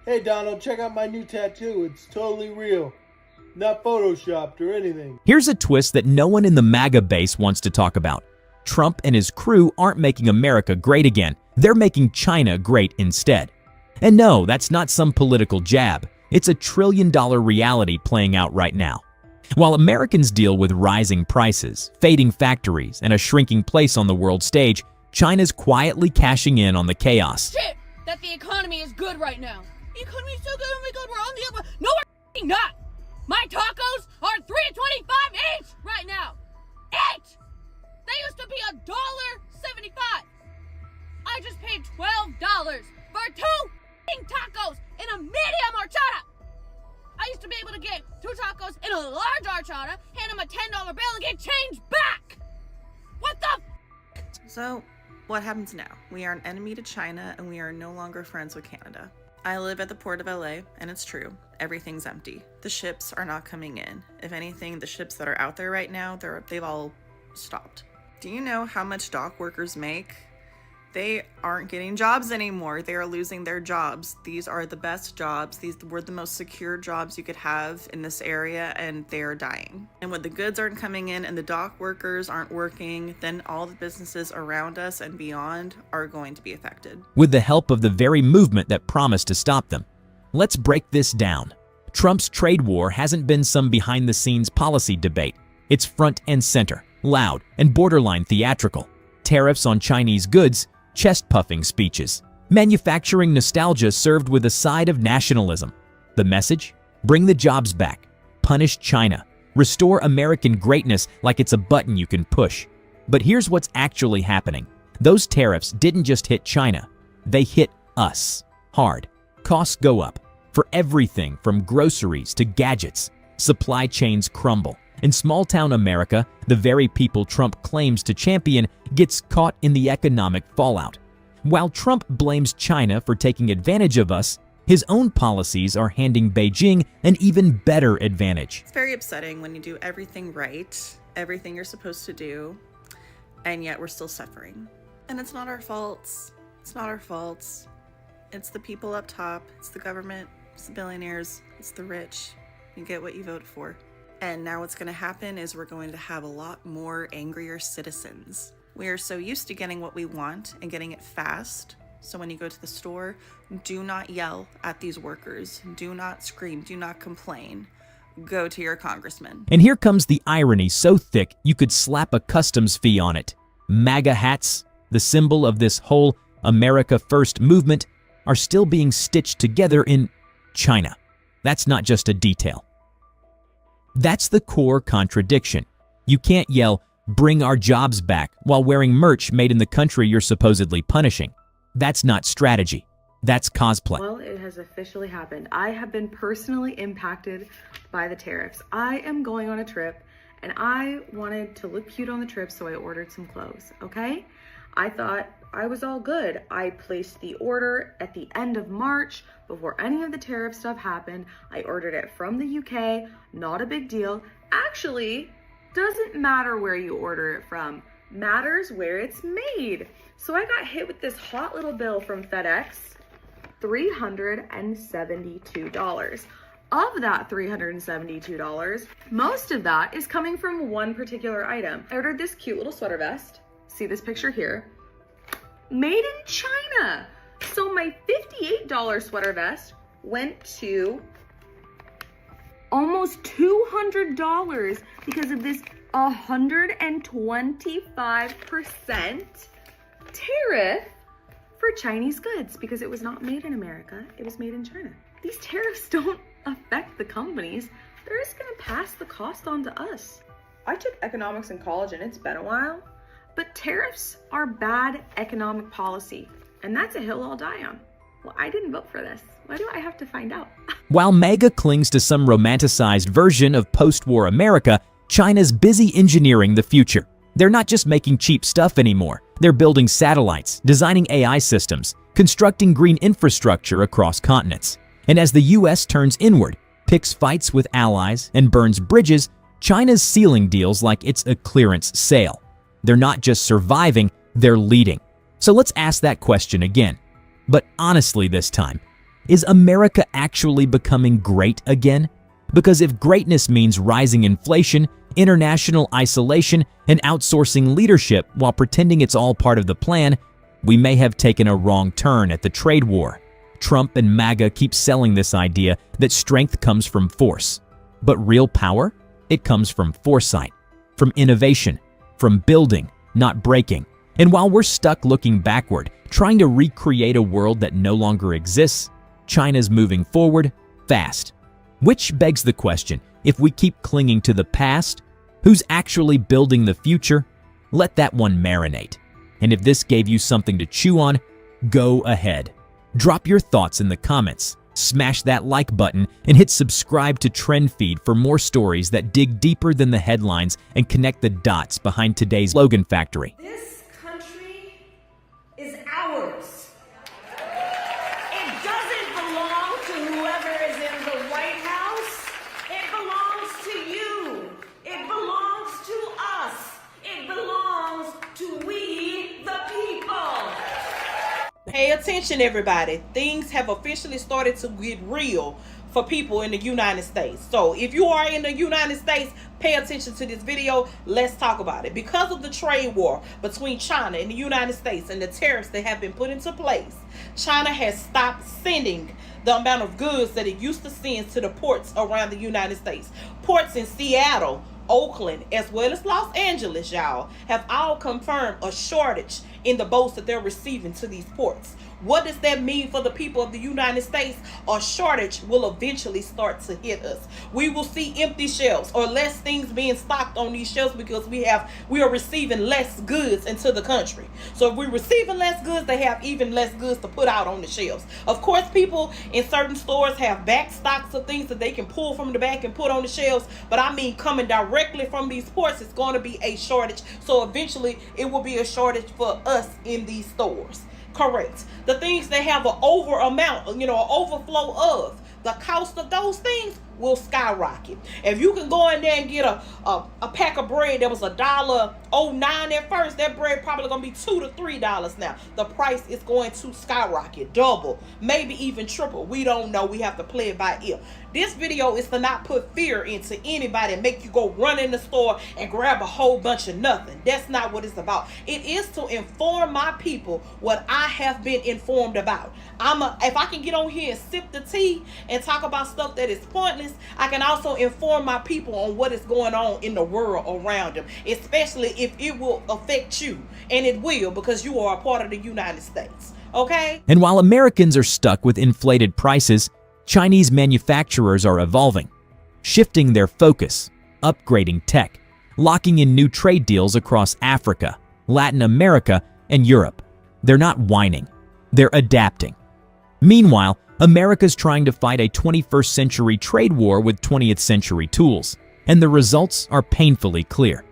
Hey Donald, check out my new tattoo. It's totally real. Not photoshopped or anything. Here's a twist that no one in the MAGA base wants to talk about. Trump and his crew aren't making America great again. They're making China great instead. And no, that's not some political jab. It's a trillion-dollar reality playing out right now. While Americans deal with rising prices, fading factories, and a shrinking place on the world stage, China's quietly cashing in on the chaos. Shit! That the economy is good right now. The economy is so good, oh my god, we're on the up. No, we're not! My tacos are $3.25 each right now! Each! They used to be $1.75. I just paid $12 for two tacos in a medium horchata. I used to be able to get two tacos in a large horchata, hand them a $10 bill, and get change back. What the? So, what happens now? We are an enemy to China, and we are no longer friends with Canada. I live at the port of LA, and it's true. Everything's empty. The ships are not coming in. If anything, the ships that are out there right now, they've all stopped. Do you know how much dock workers make? They aren't getting jobs anymore. They are losing their jobs. These are the best jobs. These were the most secure jobs you could have in this area, and they are dying. And when the goods aren't coming in and the dock workers aren't working, then all the businesses around us and beyond are going to be affected. With the help of the very movement that promised to stop them. Let's break this down. Trump's trade war hasn't been some behind-the-scenes policy debate. It's front and center, loud, and borderline theatrical. Tariffs on Chinese goods, chest-puffing speeches, manufacturing nostalgia served with a side of nationalism. The message? Bring the jobs back, punish China, restore American greatness like it's a button you can push. But here's what's actually happening. Those tariffs didn't just hit China, they hit us hard. Costs go up for everything from groceries to gadgets. Supply chains crumble. In small-town America, the very people Trump claims to champion gets caught in the economic fallout. While Trump blames China for taking advantage of us, his own policies are handing Beijing an even better advantage. It's very upsetting when you do everything right, everything you're supposed to do, and yet we're still suffering. And it's not our faults. It's not our faults. It's the people up top. It's the government. It's the billionaires. It's the rich. You get what you vote for. And now what's going to happen is we're going to have a lot more angrier citizens. We are so used to getting what we want and getting it fast. So when you go to the store, do not yell at these workers. Do not scream. Do not complain. Go to your congressman. And here comes the irony so thick you could slap a customs fee on it. MAGA hats, the symbol of this whole America First movement, are still being stitched together in China. That's not just a detail. That's the core contradiction. You can't yell, "Bring our jobs back," while wearing merch made in the country you're supposedly punishing. That's not strategy. That's cosplay. Well, it has officially happened. I have been personally impacted by the tariffs. I am going on a trip, and I wanted to look cute on the trip, so I ordered some clothes, okay? I thought I was all good. I placed the order at the end of March before any of the tariff stuff happened. I ordered it from the UK, not a big deal. Actually, doesn't matter where you order it from, matters where it's made. So I got hit with this hot little bill from FedEx, $372. Of that $372, most of that is coming from one particular item. I ordered this cute little sweater vest. See this picture here? Made in China. So my $58 sweater vest went to almost $200 because of this 125% tariff for Chinese goods, because it was not made in America, it was made in China. These tariffs don't affect the companies. They're just gonna pass the cost on to us. I took economics in college and it's been a while, but tariffs are bad economic policy, and that's a hill I'll die on. Well, I didn't vote for this. Why do I have to find out? While MAGA clings to some romanticized version of post-war America, China's busy engineering the future. They're not just making cheap stuff anymore. They're building satellites, designing AI systems, constructing green infrastructure across continents. And as the US turns inward, picks fights with allies, and burns bridges, China's sealing deals like it's a clearance sale. They're not just surviving, they're leading. So let's ask that question again. But honestly this time, Is America actually becoming great again? Because if greatness means rising inflation, international isolation, and outsourcing leadership while pretending it's all part of the plan, we may have taken a wrong turn at the trade war. Trump and MAGA keep selling this idea that strength comes from force. But real power? It comes from foresight, from innovation, from building, not breaking. And while we're stuck looking backward, trying to recreate a world that no longer exists, China's moving forward fast. Which begs the question, if we keep clinging to the past, who's actually building the future? Let that one marinate. And if this gave you something to chew on, go ahead. Drop your thoughts in the comments, smash that like button, and hit subscribe to Trend Feed for more stories that dig deeper than the headlines and connect the dots behind today's slogan factory. This country is ours. It doesn't belong to whoever is in the White House. It belongs to you. It belongs to us. It belongs to we, the people. Pay attention, everybody. Things have officially started to get real for people in the United States. So if you are in the United States, pay attention to this video. Let's talk about it. Because of the trade war between China and the United States and the tariffs that have been put into place, China has stopped sending the amount of goods that it used to send to the ports around the United States. Ports in Seattle, Oakland, as well as Los Angeles, y'all, have all confirmed a shortage in the boats that they're receiving to these ports. What does that mean for the people of the United States? A shortage will eventually start to hit us. We will see empty shelves or less things being stocked on these shelves because we are receiving less goods into the country. So if we're receiving less goods, they have even less goods to put out on the shelves. Of course, people in certain stores have back stocks of things that they can pull from the back and put on the shelves. But I mean, coming directly from these ports, it's going to be a shortage. So eventually, it will be a shortage for us in these stores. Correct. The things that have an an overflow of, the cost of those things will skyrocket. If you can go in there and get a pack of bread that was $1.09 at first, that bread probably gonna be $2 to $3 now. The price is going to skyrocket, double, maybe even triple. We don't know. We have to play it by ear. This video is to not put fear into anybody and make you go run in the store and grab a whole bunch of nothing. That's not what it's about. It is to inform my people what I have been informed about. If I can get on here and sip the tea and talk about stuff that is pointless, I can also inform my people on what is going on in the world around them, especially if it will affect you. And it will, because you are a part of the United States. Okay? And while Americans are stuck with inflated prices, Chinese manufacturers are evolving, shifting their focus, upgrading tech, locking in new trade deals across Africa, Latin America, and Europe. They're not whining, they're adapting. Meanwhile, America's trying to fight a 21st century trade war with 20th century tools, and the results are painfully clear.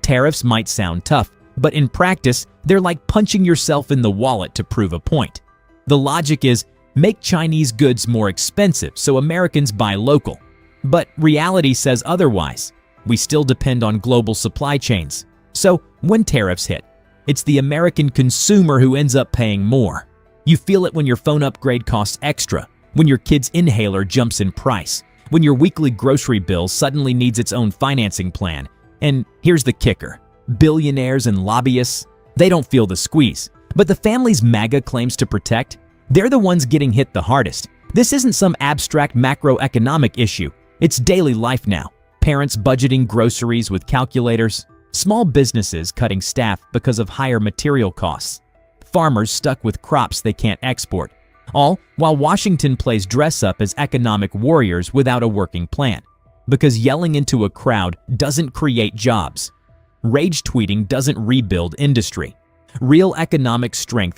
Tariffs might sound tough, but in practice, they're like punching yourself in the wallet to prove a point. The logic is, make Chinese goods more expensive so Americans buy local. But reality says otherwise. We still depend on global supply chains. So when tariffs hit, it's the American consumer who ends up paying more. You feel it when your phone upgrade costs extra, when your kid's inhaler jumps in price, when your weekly grocery bill suddenly needs its own financing plan. And here's the kicker. Billionaires and lobbyists, they don't feel the squeeze. But the families MAGA claims to protect, they're the ones getting hit the hardest. This isn't some abstract macroeconomic issue. It's daily life now. Parents budgeting groceries with calculators, small businesses cutting staff because of higher material costs, farmers stuck with crops they can't export, all while Washington plays dress-up as economic warriors without a working plan. Because yelling into a crowd doesn't create jobs. Rage tweeting doesn't rebuild industry. Real economic strength